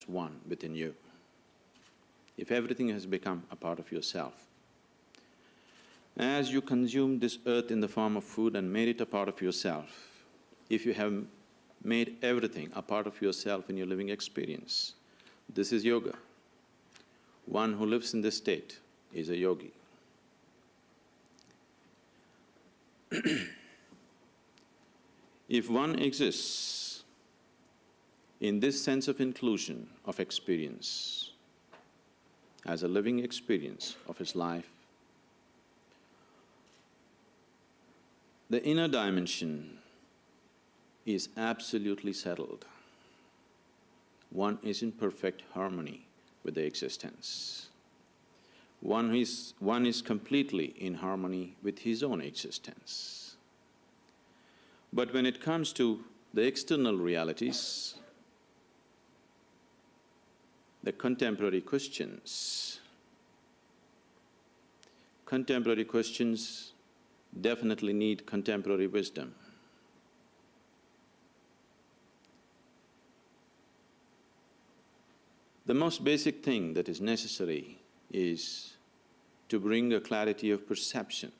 as one within you, if everything has become a part of yourself, as you consume this earth in the form of food and made it a part of yourself, if you have made everything a part of yourself in your living experience, this is yoga. One who lives in this state is a yogi. If one exists in this sense of inclusion of experience, as a living experience of his life, the inner dimension is absolutely settled. One is in perfect harmony with the existence. One is completely in harmony with his own existence. But when it comes to the external realities, the contemporary questions definitely need contemporary wisdom. The most basic thing that is necessary is to bring a clarity of perception.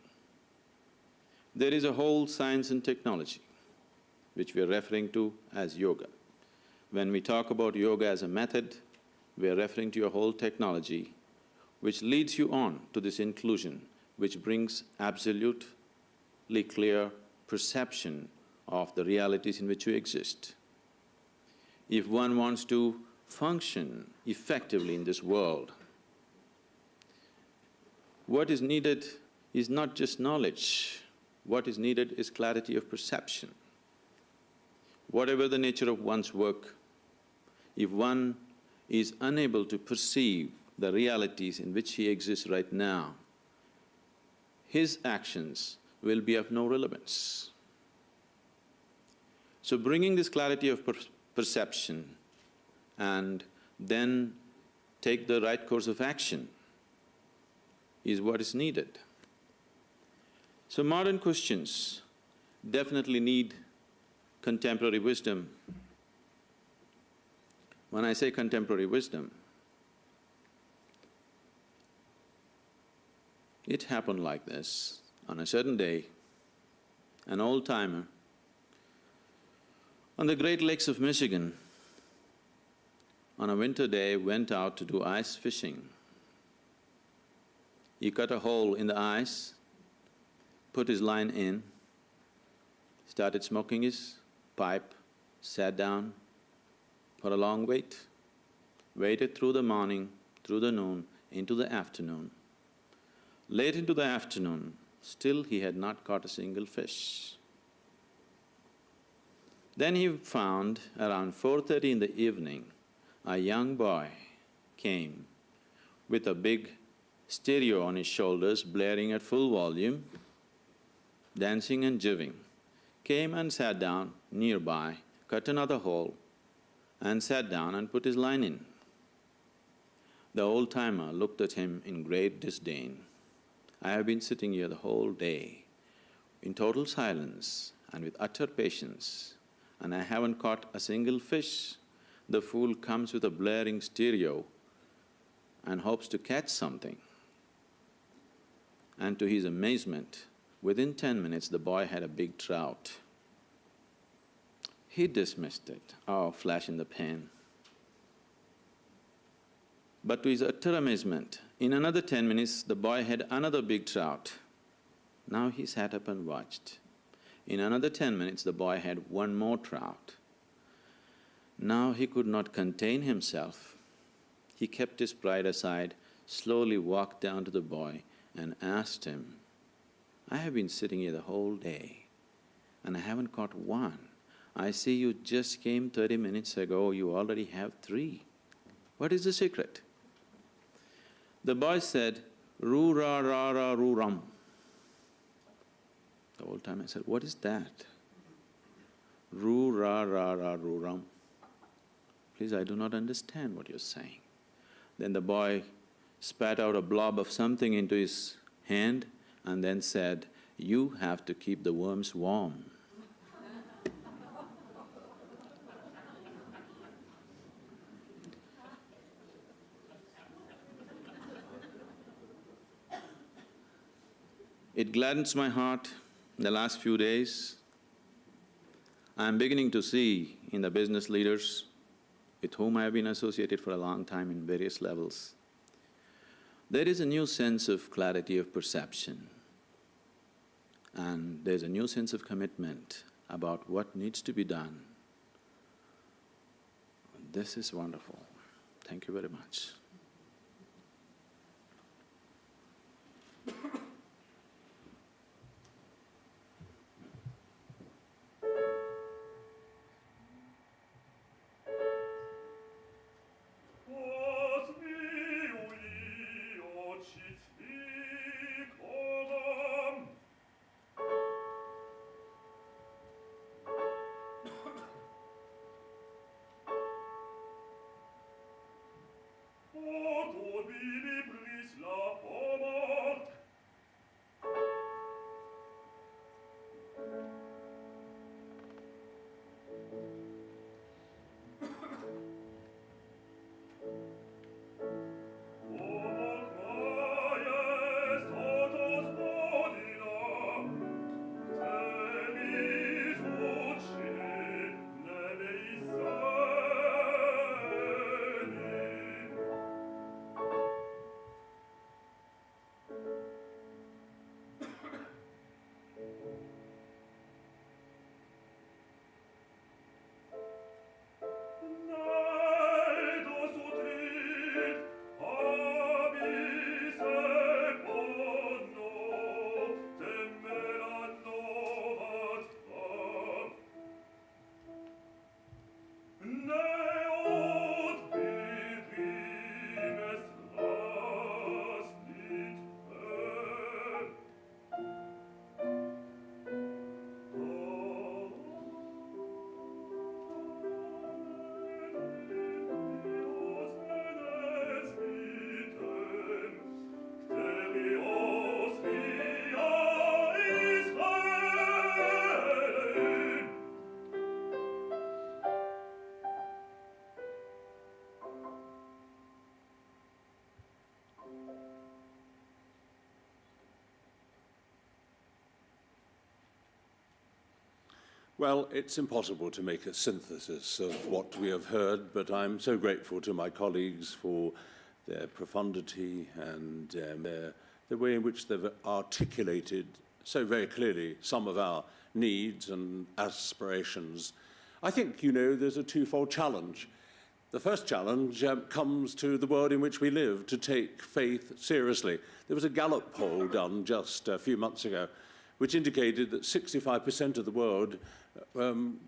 There is a whole science and technology which we are referring to as yoga. When we talk about yoga as a method, we are referring to a whole technology which leads you on to this inclusion, which brings absolutely clear perception of the realities in which you exist. If one wants to function effectively in this world, what is needed is not just knowledge, what is needed is clarity of perception. Whatever the nature of one's work, if one is unable to perceive the realities in which he exists right now, his actions will be of no relevance. So bringing this clarity of perception and then take the right course of action is what is needed. So modern questions definitely need contemporary wisdom. When I say contemporary wisdom, it happened like this. On a certain day, an old-timer on the Great Lakes of Michigan, on a winter day, went out to do ice fishing. He cut a hole in the ice, put his line in, started smoking his pipe, sat down for a long wait, waited through the morning, through the noon, into the afternoon. Late into the afternoon, still he had not caught a single fish. Then he found around 4:30 in the evening, a young boy came with a big stereo on his shoulders, blaring at full volume, dancing and jiving, came and sat down nearby, cut another hole and sat down and put his line in. The old-timer looked at him in great disdain. I have been sitting here the whole day in total silence and with utter patience, and I haven't caught a single fish. The fool comes with a blaring stereo and hopes to catch something. And to his amazement, within 10 minutes the boy had a big trout. He dismissed it, oh, flash in the pan. But to his utter amazement, in another 10 minutes the boy had another big trout. Now he sat up and watched. In another 10 minutes the boy had one more trout. Now he could not contain himself. He kept his pride aside, slowly walked down to the boy and asked him, I have been sitting here the whole day and I haven't caught one. I see you just came 30 minutes ago, you already have 3. What is the secret? The boy said, Ru-ra-ra-ra-ru-rum. The old timer said, what is that? Ru-ra-ra-ra-ru-rum. Please, I do not understand what you're saying. Then the boy spat out a blob of something into his hand and then said, you have to keep the worms warm. It gladdens my heart in the last few days. I'm beginning to see in the business leaders with whom I have been associated for a long time in various levels, there is a new sense of clarity of perception, and there's a new sense of commitment about what needs to be done. This is wonderful. Thank you very much. Well, it's impossible to make a synthesis of what we have heard, but I'm so grateful to my colleagues for their profundity and the way in which they've articulated so very clearly some of our needs and aspirations. I think, you know, there's a twofold challenge. The first challenge comes to the world in which we live, to take faith seriously. There was a Gallup poll done just a few months ago which indicated that 65% of the world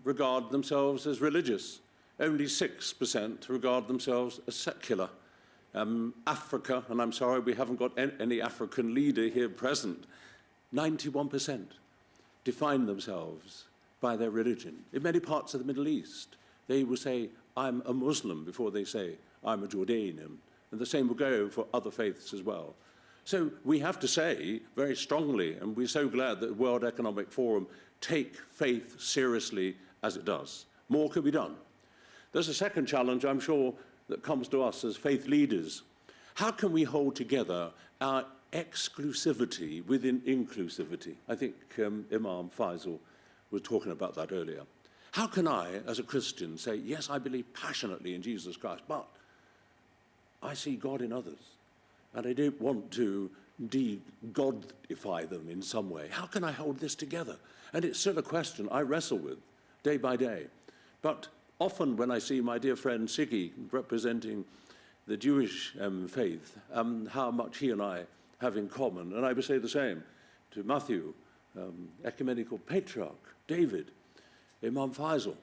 regard themselves as religious. Only 6% regard themselves as secular. Africa, and I'm sorry we haven't got any African leader here present, 91% define themselves by their religion. In many parts of the Middle East, they will say, I'm a Muslim, before they say, I'm a Jordanian. And the same will go for other faiths as well. So we have to say very strongly, and we're so glad that the World Economic Forum take faith seriously as it does. More can be done. There's a second challenge, I'm sure, that comes to us as faith leaders. How can we hold together our exclusivity within inclusivity? I think Imam Faisal was talking about that earlier. How can I, as a Christian, say, yes, I believe passionately in Jesus Christ, but I see God in others, and I don't want to de-godify them in some way. How can I hold this together? And it's still a question I wrestle with day by day. But often when I see my dear friend Siggy representing the Jewish faith, how much he and I have in common, and I would say the same to Matthew, ecumenical patriarch, David, Imam Faisal.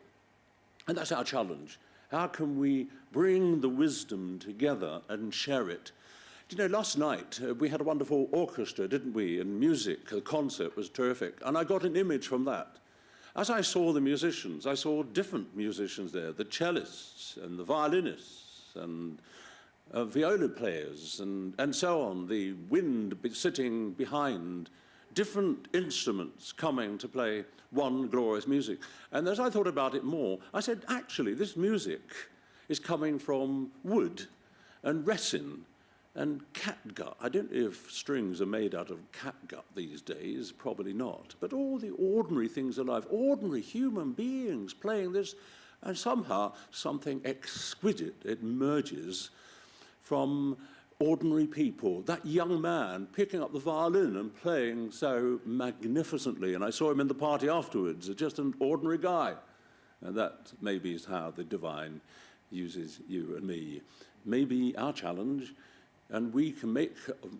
And that's our challenge. How can we bring the wisdom together and share it? You know, last night we had a wonderful orchestra, didn't we? And music, the concert was terrific. And I got an image from that. As I saw the musicians, I saw different musicians there, the cellists and the violinists and viola players and so on, the wind sitting behind, different instruments coming to play one glorious music. And as I thought about it more, I said, actually, this music is coming from wood and resin And catgut, I don't know if strings are made out of catgut these days, probably not, but all the ordinary things in life, ordinary human beings playing this, and somehow something exquisite emerges from ordinary people. That young man picking up the violin and playing so magnificently, and I saw him in the party afterwards, just an ordinary guy. And that maybe is how the divine uses you and me. Maybe our challenge, and we can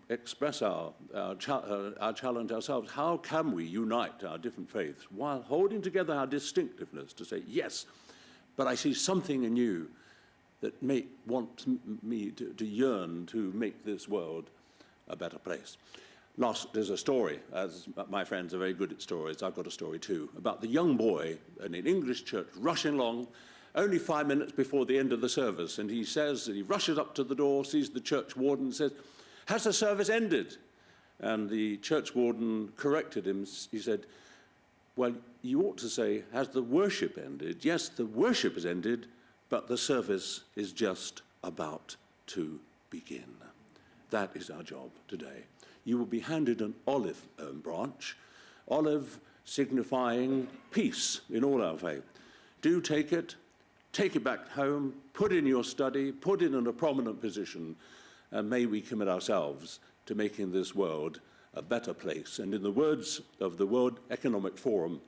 express our challenge ourselves. How can we unite our different faiths while holding together our distinctiveness to say, yes, but I see something in you that want me to yearn to make this world a better place. There's a story, as my friends are very good at stories, I've got a story too, about the young boy in an English church rushing along, only 5 minutes before the end of the service, and he says, he rushes up to the door, sees the church warden, and says, "Has the service ended?" And the church warden corrected him. He said, "Well, you ought to say, has the worship ended? Yes, the worship has ended, but the service is just about to begin." That is our job today. You will be handed an olive branch, olive signifying peace in all our faith. Do take it back home, put it in your study, put it in a prominent position, and may we commit ourselves to making this world a better place. And in the words of the World Economic Forum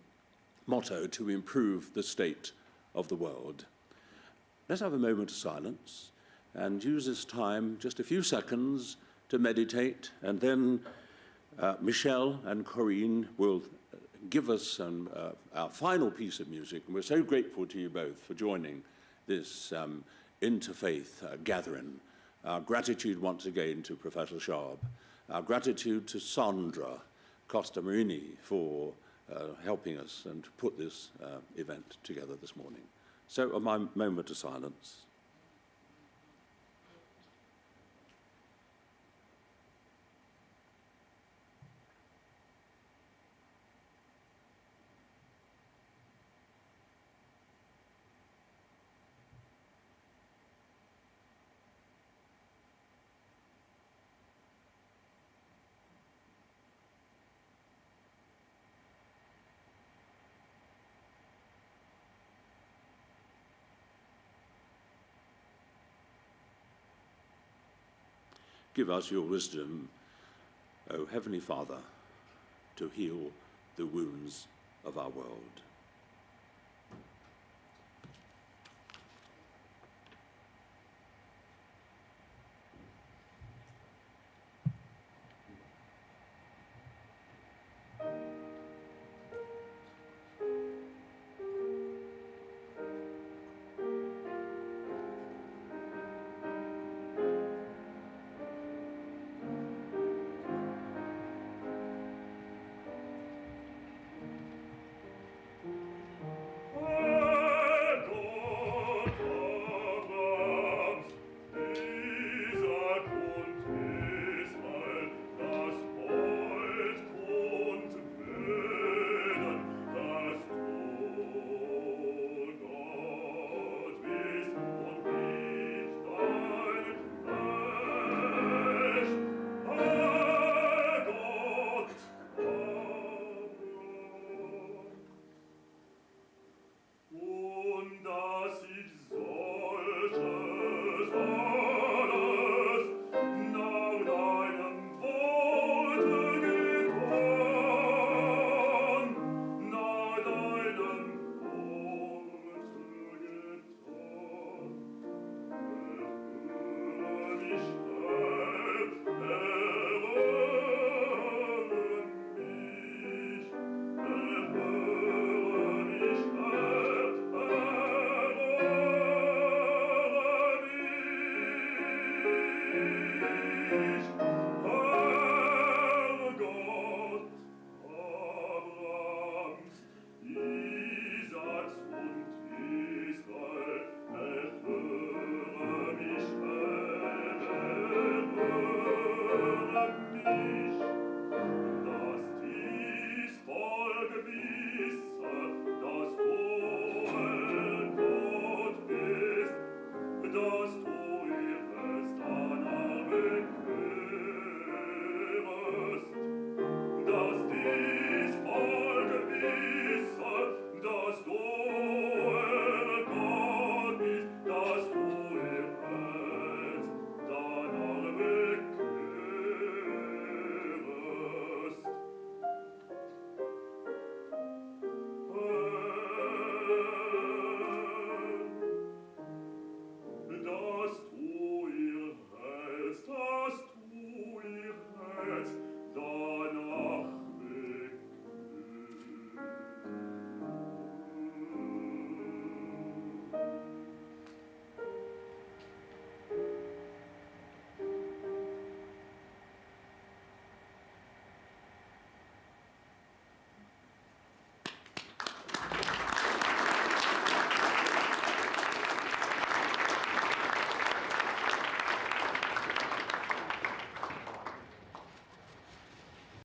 motto, to improve the state of the world. Let's have a moment of silence and use this time, just a few seconds, to meditate, and then Michelle and Corinne will give us our final piece of music, and we're so grateful to you both for joining this interfaith gathering. Our gratitude once again to Professor Sharp, our gratitude to Sandra Costa Marini for helping us and to put this event together this morning. So a moment of silence. Give us your wisdom, O Heavenly Father, to heal the wounds of our world.